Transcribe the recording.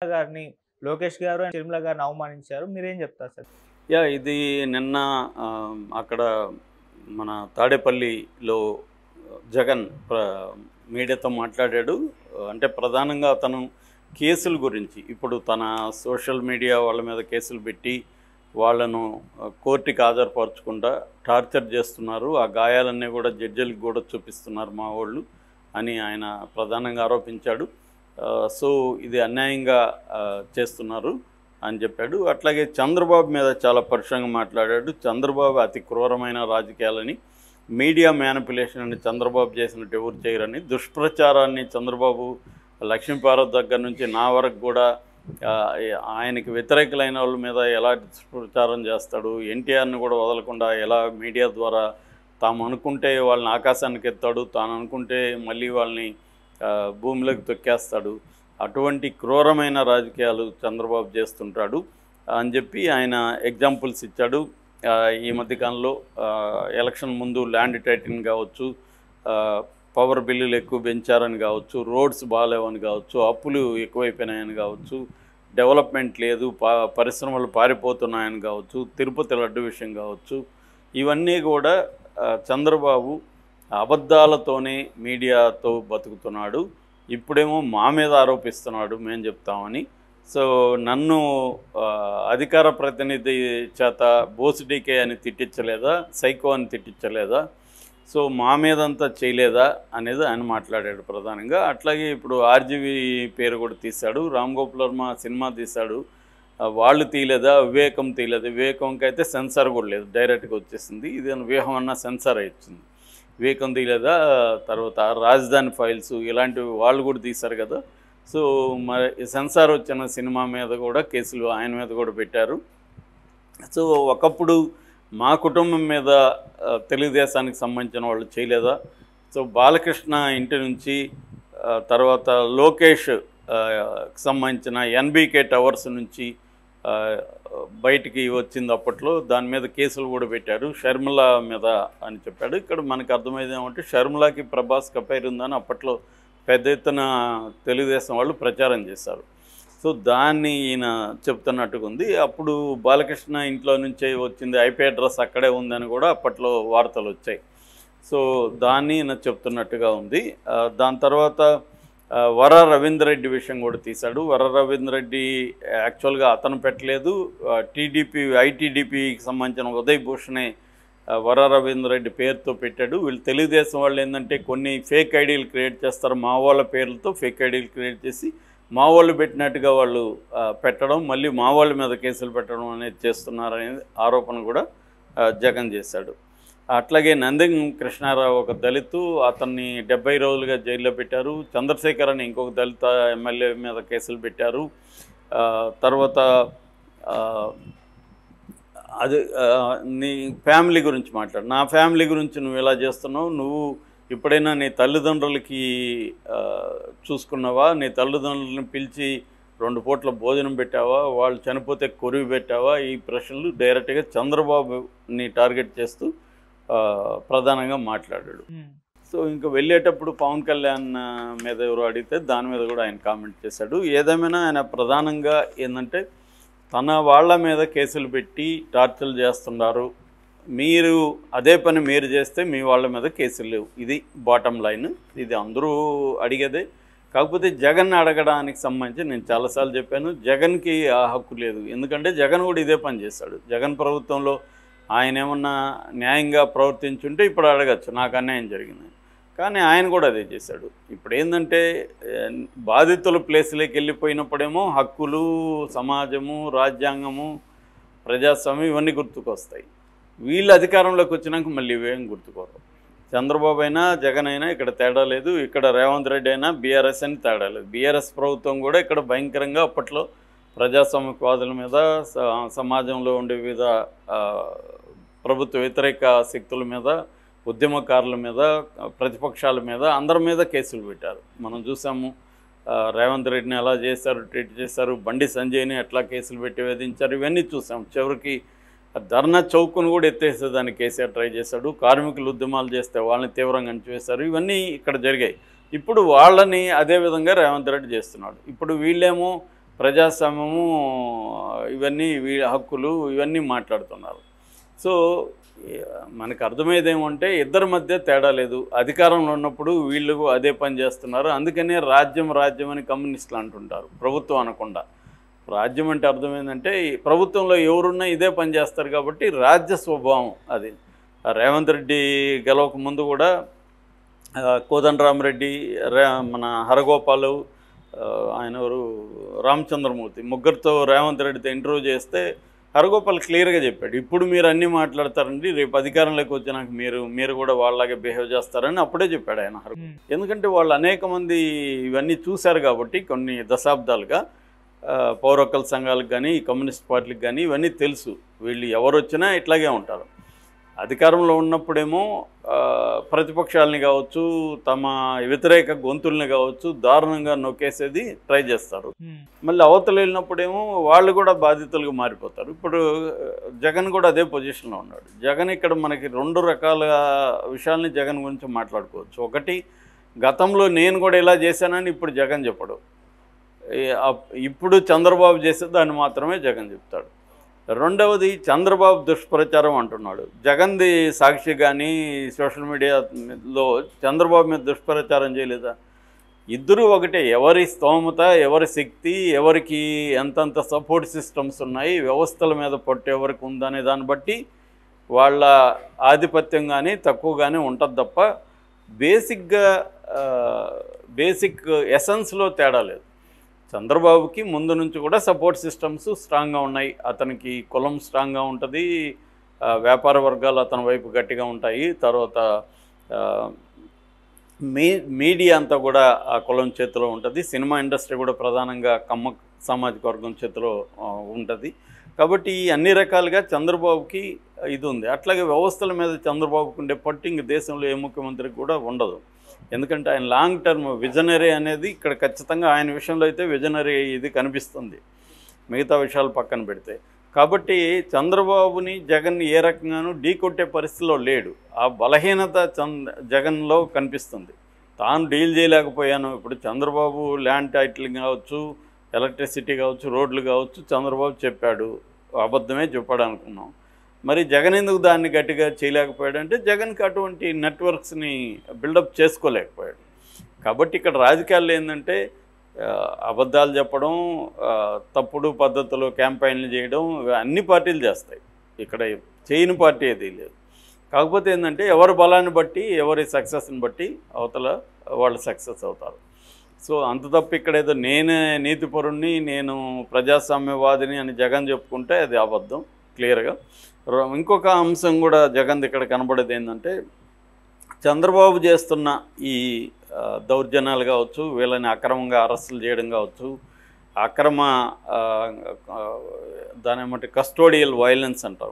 గారిని లోకేష్ గారు అండ్ షర్మిల గారిని అవమానించారు. మీరేం చెప్తారు సార్? ఇది నిన్న అక్కడ మన తాడేపల్లిలో జగన్ మీడియాతో మాట్లాడాడు. అంటే ప్రధానంగా అతను కేసుల గురించి ఇప్పుడు తన సోషల్ మీడియా వాళ్ళ మీద కేసులు పెట్టి వాళ్ళను కోర్టుకి హాజరుపరచకుండా టార్చర్ చేస్తున్నారు. ఆ గాయాలన్నీ కూడా జడ్జిలకు కూడా చూపిస్తున్నారు మా వాళ్ళు అని ఆయన ప్రధానంగా ఆరోపించాడు. సో ఇది అన్యాయంగా చేస్తున్నారు అని చెప్పాడు. అట్లాగే చంద్రబాబు మీద చాలా పరుషంగా మాట్లాడాడు. చంద్రబాబు అతి క్రూరమైన రాజకీయాలని, మీడియా మ్యానిపులేషన్ అని చంద్రబాబు చేసినట్టు ఎవరు చేయరని, దుష్ప్రచారాన్ని చంద్రబాబు లక్ష్మీపార్వతి దగ్గర నుంచి నా వరకు కూడా ఆయనకి వ్యతిరేకులైన వాళ్ళ మీద ఎలా దుష్ప్రచారం చేస్తాడు, ఎన్టీఆర్ని కూడా వదలకుండా ఎలా మీడియా ద్వారా తాము అనుకుంటే వాళ్ళని ఆకాశానికి ఎత్తాడు, తాను అనుకుంటే మళ్ళీ వాళ్ళని భూమిలోకి తొక్కేస్తాడు, అటువంటి క్రూరమైన రాజకీయాలు చంద్రబాబు చేస్తుంటాడు అని చెప్పి ఆయన ఎగ్జాంపుల్స్ ఇచ్చాడు. ఈ మధ్యకాలంలో ఎలక్షన్ ముందు ల్యాండ్ టైటిలింగ్ కావచ్చు, పవర్ బిల్లులు ఎక్కువ పెంచారని కావచ్చు, రోడ్స్ బాగాలేవని కావచ్చు, అప్పులు ఎక్కువైపోయినాయని కావచ్చు, డెవలప్మెంట్ లేదు, పరిశ్రమలు పారిపోతున్నాయని కావచ్చు, తిరుపతి లడ్డు విషయం కావచ్చు, ఇవన్నీ కూడా చంద్రబాబు అబద్ధాలతోనే మీడియాతో బతుకుతున్నాడు. ఇప్పుడేమో మా మీద ఆరోపిస్తున్నాడు మేము చెప్తామని. సో నన్ను అధికార ప్రతినిధి చేత బోసుడీకే అని తిట్టించలేదా, సైకో అని తిట్టించలేదా, సో మా మీదంతా చేయలేదా అనేది ఆయన మాట్లాడాడు ప్రధానంగా. అట్లాగే ఇప్పుడు ఆర్జీవి పేరు కూడా తీశాడు. రామ్ గోపాల్ వర్మ సినిమా తీశాడు, వాళ్ళు తీయలేదా, వివేకం తీయలేదు. వివేకంకి అయితే సెన్సార్ కూడా లేదు, డైరెక్ట్గా వచ్చేసింది. ఇది వివేకం అన్న సెన్సార్ వచ్చింది, వివేకం తీయలేదా. తర్వాత రాజధాని ఫైల్స్ ఇలాంటివి వాళ్ళు కూడా తీశారు కదా. సో మరి సెన్సార్ వచ్చిన సినిమా మీద కూడా కేసులు ఆయన మీద కూడా పెట్టారు. సో ఒకప్పుడు మా కుటుంబం మీద తెలుగుదేశానికి సంబంధించిన వాళ్ళు చేయలేదా. సో బాలకృష్ణ ఇంటి నుంచి తర్వాత లోకేష్ సంబంధించిన ఎన్బీకే టవర్స్ నుంచి బయటికి వచ్చింది అప్పట్లో, దాని మీద కేసులు కూడా పెట్టారు. షర్మిల మీద అని చెప్పాడు. ఇక్కడ మనకు అర్థమైంది ఏమంటే షర్మిలకి ప్రభాస్ కపేర్ ఉందని అప్పట్లో పెద్ద ఎత్తున తెలుగుదేశం వాళ్ళు ప్రచారం చేశారు. సో దాన్ని ఈయన చెప్తున్నట్టుగా ఉంది. అప్పుడు బాలకృష్ణ ఇంట్లో నుంచే వచ్చింది, ఐపీ అడ్రస్ అక్కడే ఉందని కూడా అప్పట్లో వార్తలు వచ్చాయి. సో దాన్ని ఈయన చెప్తున్నట్టుగా ఉంది. దాని తర్వాత వర రవీందర్ రెడ్డి విషయం కూడా తీశాడు. వర రవీందర్ రెడ్డి యాక్చువల్గా అతను పెట్టలేదు, టీడీపీ ఐటీడీపీకి సంబంధించిన ఉదయ్ భూషణే వర రవీందర్ రెడ్డి పేరుతో పెట్టాడు. వీళ్ళు తెలుగుదేశం వాళ్ళు ఏంటంటే కొన్ని ఫేక్ ఐడీలు క్రియేట్ చేస్తారు, మా వాళ్ళ పేర్లతో ఫేక్ ఐడీలు క్రియేట్ చేసి మా వాళ్ళు పెట్టినట్టుగా వాళ్ళు పెట్టడం, మళ్ళీ మా వాళ్ళ మీద కేసులు పెట్టడం అనేది చేస్తున్నారనేది ఆరోపణ కూడా జగన్ చేశాడు. అట్లాగే నందిగం కృష్ణారావు ఒక దళితు, అతన్ని 70 రోజులుగా జైల్లో పెట్టారు. చంద్రశేఖర్ అని ఇంకొక దళిత ఎమ్మెల్యే మీద కేసులు పెట్టారు. తర్వాత అది నీ ఫ్యామిలీ గురించి మాట్లాడు, నా ఫ్యామిలీ గురించి నువ్వు ఎలా చేస్తున్నావు, నువ్వు ఎప్పుడైనా నీ తల్లిదండ్రులకి చూసుకున్నావా, నీ తల్లిదండ్రులను పిలిచి 2 పూట్ల భోజనం పెట్టావా, వాళ్ళు చనిపోతే కొరివి పెట్టావా, ఈ ప్రశ్నలు డైరెక్ట్గా చంద్రబాబుని టార్గెట్ చేస్తూ ప్రధానంగా మాట్లాడాడు. సో ఇంకా వెళ్ళేటప్పుడు పవన్ కళ్యాణ్ మీద ఎవరు అడిగితే దాని మీద కూడా ఆయన కామెంట్ చేశాడు. ఏదేమైనా ఆయన ప్రధానంగా ఏంటంటే తన వాళ్ళ మీద కేసులు పెట్టి టార్చర్లు చేస్తున్నారు, మీరు అదే పని మీరు చేస్తే మీ వాళ్ళ మీద కేసులు లేవు, ఇది బాటమ్ లైన్. ఇది అందరూ అడిగేదే. కాకపోతే జగన్ అడగడానికి సంబంధించి నేను చాలాసార్లు చెప్పాను, జగన్కి ఆ హక్కు లేదు. ఎందుకంటే జగన్ కూడా ఇదే పని చేశాడు. జగన్ ప్రభుత్వంలో ఆయన ఏమన్నా న్యాయంగా ప్రవర్తించుంటే ఇప్పుడు అడగచ్చు నాకు అన్యాయం జరిగింది, కానీ ఆయన కూడా అదే చేశాడు. ఇప్పుడు ఏంటంటే బాధితుల ప్లేస్లోకి వెళ్ళిపోయినప్పుడేమో హక్కులు, సమాజము, రాజ్యాంగము, ప్రజాస్వామ్యం ఇవన్నీ గుర్తుకొస్తాయి. వీళ్ళు అధికారంలోకి వచ్చినాక మళ్ళీ ఇవేం గుర్తుకోరు. చంద్రబాబు అయినా జగన్ అయినా ఇక్కడ తేడా లేదు, ఇక్కడ రేవంత్ రెడ్డి అయినా బీఆర్ఎస్ అని తేడా లేదు. బీఆర్ఎస్ ప్రభుత్వం కూడా ఇక్కడ భయంకరంగా అప్పట్లో ప్రజాస్వామ్యవాదుల మీద, సమాజంలో ఉండే వివిధ ప్రభుత్వ వ్యతిరేక శక్తుల మీద, ఉద్యమకారుల మీద, ప్రతిపక్షాల మీద, అందరి మీద కేసులు పెట్టారు. మనం చూసాము రేవంత్ రెడ్డిని ఎలా చేశారు, ట్రీట్ చేశారు, బండి సంజయ్ని ఎట్లా కేసులు పెట్టి వేధించారు, ఇవన్నీ చూసాం. చివరికి ధర్నా చౌక్ను కూడా ఎత్తేసేదానికి కేసీఆర్ ట్రై చేశాడు. కార్మికులు ఉద్యమాలు చేస్తే వాళ్ళని తీవ్రంగా అణచివేశారు. ఇవన్నీ ఇక్కడ జరిగాయి. ఇప్పుడు వాళ్ళని అదేవిధంగా రేవంత్ రెడ్డి చేస్తున్నాడు. ఇప్పుడు వీళ్ళేమో ప్రజాస్వామ్యము, ఇవన్నీ హక్కులు ఇవన్నీ మాట్లాడుతున్నారు. సో మనకు అర్థమయ్యేది ఏమంటే ఇద్దరి మధ్య తేడా లేదు. అధికారంలో ఉన్నప్పుడు వీళ్ళు అదే పని చేస్తున్నారు. అందుకనే రాజ్యం రాజ్యం అని కమ్యూనిస్టులు అంటుంటారు, ప్రభుత్వం అనకుండా. రాజ్యం అంటే అర్థం ఏంటంటే ప్రభుత్వంలో ఎవరున్నా ఇదే పని చేస్తారు కాబట్టి రాజ్య స్వభావం అది. రేవంత్ రెడ్డి గెలవక ముందు కూడా కోదండరామరెడ్డి, మన హరగోపాలు, ఆయన ఎవరు రామచంద్రమూర్తి, ముగ్గురితో రేవంత్ రెడ్డితో ఇంటర్వ్యూ చేస్తే హరగోపాల్ క్లియర్గా చెప్పాడు, ఇప్పుడు మీరు అన్నీ మాట్లాడతారండి, రేపు అధికారంలోకి వచ్చినాక మీరు కూడా వాళ్ళలాగే బిహేవ్ చేస్తారని అప్పుడే చెప్పాడు ఆయన ఎందుకంటే వాళ్ళు అనేక మంది ఇవన్నీ చూశారు కాబట్టి కొన్ని దశాబ్దాలుగా పౌర హక్కుల సంఘాలకు కానీ కమ్యూనిస్ట్ పార్టీలకు కానీ ఇవన్నీ తెలుసు. వీళ్ళు ఎవరు వచ్చినా ఇట్లాగే ఉంటారు. అధికారంలో ఉన్నప్పుడేమో ప్రతిపక్షాలని కావచ్చు, తమ వ్యతిరేక గొంతుల్ని కావచ్చు దారుణంగా నొక్కేసేది ట్రై చేస్తారు. మళ్ళీ అవతల వెళ్ళినప్పుడేమో వాళ్ళు కూడా బాధితులుగా మారిపోతారు. ఇప్పుడు జగన్ కూడా అదే పొజిషన్లో ఉన్నాడు. జగన్ ఇక్కడ మనకి రెండు రకాల విషయాల్ని జగన్ గురించి మాట్లాడుకోవచ్చు. ఒకటి, గతంలో నేను కూడా ఇలా చేశానని ఇప్పుడు జగన్ చెప్పడు. ఇప్పుడు చంద్రబాబు చేసే దాన్ని మాత్రమే జగన్ చెప్తాడు. రెండవది, చంద్రబాబు దుష్ప్రచారం అంటున్నాడు. జగన్ది సాక్షి కానీ సోషల్ మీడియాలో చంద్రబాబు మీద దుష్ప్రచారం చేయలేదా? ఇద్దరూ ఒకటే. ఎవరి స్తోమత, ఎవరి శక్తి, ఎవరికి ఎంతంత సపోర్ట్ సిస్టమ్స్ ఉన్నాయి, వ్యవస్థల మీద పట్టు ఎవరికి ఉందనే దాన్ని బట్టి వాళ్ళ ఆధిపత్యం కానీ తక్కువ కానీ ఉంటుంది తప్ప బేసిక్ ఎసెన్స్లో తేడా లేదు. చంద్రబాబుకి ముందు నుంచి కూడా సపోర్ట్ సిస్టమ్స్ స్ట్రాంగ్గా ఉన్నాయి. అతనికి కులం స్ట్రాంగ్గా ఉంటుంది, వ్యాపార వర్గాలు అతని వైపు గట్టిగా ఉంటాయి. తర్వాత మీడియా అంతా కూడా ఆ కులం చేతిలో ఉంటుంది. సినిమా ఇండస్ట్రీ కూడా ప్రధానంగా కమ్మ సామాజిక వర్గం చేతిలో ఉంటుంది. కాబట్టి అన్ని రకాలుగా చంద్రబాబుకి ఇది ఉంది. అట్లాగే వ్యవస్థల మీద చంద్రబాబుకు ఉండే పట్టు ఇంక దేశంలో ఏ ముఖ్యమంత్రికి కూడా ఉండదు. ఎందుకంటే ఆయన లాంగ్ టర్మ్ విజనరీ అనేది ఇక్కడ ఖచ్చితంగా ఆయన విషయంలో అయితే విజనరీ ఇది కనిపిస్తుంది, మిగతా విషయాలు పక్కన పెడితే. కాబట్టి చంద్రబాబుని జగన్ ఏ రకంగానూ ఢీకొట్టే పరిస్థితిలో లేడు. ఆ బలహీనత జగన్లో కనిపిస్తుంది. తాను డీల్ చేయలేకపోయాను. ఇప్పుడు చంద్రబాబు ల్యాండ్ టైటిలింగ్ కావచ్చు, ఎలక్ట్రిసిటీ కావచ్చు, రోడ్లు కావచ్చు చంద్రబాబు చెప్పాడు, అబద్ధమే చెప్పాడు అనుకున్నాం. మరి జగన్ ఎందుకు దాన్ని గట్టిగా చేయలేకపోయాడు అంటే జగన్కి అటువంటి నెట్వర్క్స్ని బిల్డప్ చేసుకోలేకపోయాడు. కాబట్టి ఇక్కడ రాజకీయాల్లో ఏంటంటే అబద్ధాలు చెప్పడం, తప్పుడు పద్ధతిలో క్యాంపెయిన్లు చేయడం అన్ని పార్టీలు చేస్తాయి. ఇక్కడ చేయని పార్టీ ఏదీ లేదు. కాకపోతే ఏంటంటే ఎవరి బలాన్ని బట్టి, ఎవరి సక్సెస్ని బట్టి అవతల వాళ్ళు సక్సెస్ అవుతారు. సో అంత తప్ప ఇక్కడ ఏదో నేనే నీతిపరుణ్ణి, నేను ప్రజాస్వామ్యవాదిని అని జగన్ చెప్పుకుంటే అది అబద్ధం క్లియర్గా. ఇంకొక అంశం కూడా జగన్ ఇక్కడ కనబడేది ఏంటంటే చంద్రబాబు చేస్తున్న ఈ దౌర్జన్యాలు కావచ్చు, వీళ్ళని అక్రమంగా అరెస్టులు చేయడం కావచ్చు, అక్రమ దాని ఏమంటే కస్టోడియల్ వైలెన్స్ అంటారు.